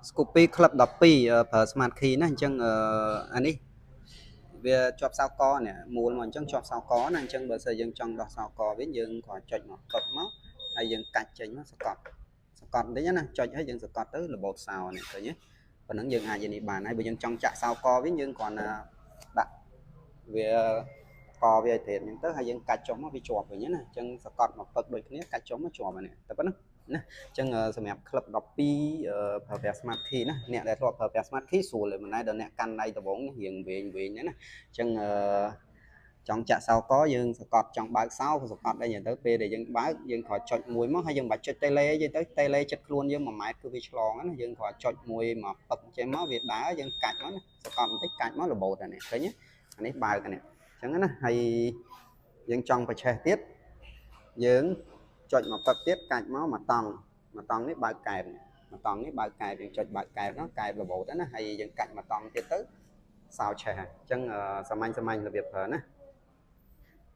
Scoopy Club 12ប្រើ Smart Key ណាអញ្ចឹងអានេះវាជាប់សោកកនេះមូលមកអញ្ចឹងជាប់សោកកណាអញ្ចឹងបើសិនយើងចង់ដោះសោកកវិញយើងគ្រាន់ចុចមកកត់មកហើយយើងកាច់ចេញមកសកត់បន្តិចណាចុចហើយយើងសកត់ទៅរបូតសោនេះឃើញទេប៉ុណ្ណឹងយើងអាចនេះបានហើយបើយើងចង់ចាក់សោកវិញយើងគ្រាន់តែដាក់វាកវាឲ្យត្រេតអញ្ចឹងទៅហើយយើងកាច់ចុះមកវាជាប់វិញណាអញ្ចឹងសកត់មកពឹកដូចគ្នាកាច់ចុះមកជាប់ហើយនេះតែប៉ុណ្ណឹងណាអញ្ចឹងសម្រាប់ក្លឹប12ប្រើប្រាស់ Smart Key ណាអ្នកដែលធ្លាប់ប្រើប្រាស់ Smart Key ស្រួលតែមិនដែរដល់អ្នកកាន់ដៃដបងរៀងវែងណាអញ្ចឹងចង់ចាក់សោកយើងសកត់ចង់បើកសោសកត់អីយ៉ាងទៅពេលដែលយើងបើកយើងគ្រាន់ចុចមួយមកហើយយើងមិនបាច់ចុចតេឡេអីទៅតេឡេចិត្តខ្លួនយើង1ម៉ែត្រគឺវាឆ្លងណាយើងគ្រាន់ចុចមួយមកពឹកចេញមកវាដើរយើងកាច់មកណាសកត់បន្តិចកាច់មករបូតអានេះឃើញទេអានេះបើកអានេះអញ្ចឹងណាហើយយើងចង់បច្ឆេះទៀតយើងចុចមកពឹកទៀតកាច់មកមកតង់នេះបើកកែបមកតង់នេះបើកកែបយើងចុចបើកកែបនោះកែបរបូតណាហើយយើងកាច់មកតង់ទៀតទៅសោឆេះអញ្ចឹងសាមញ្ញរបៀបប្រើណា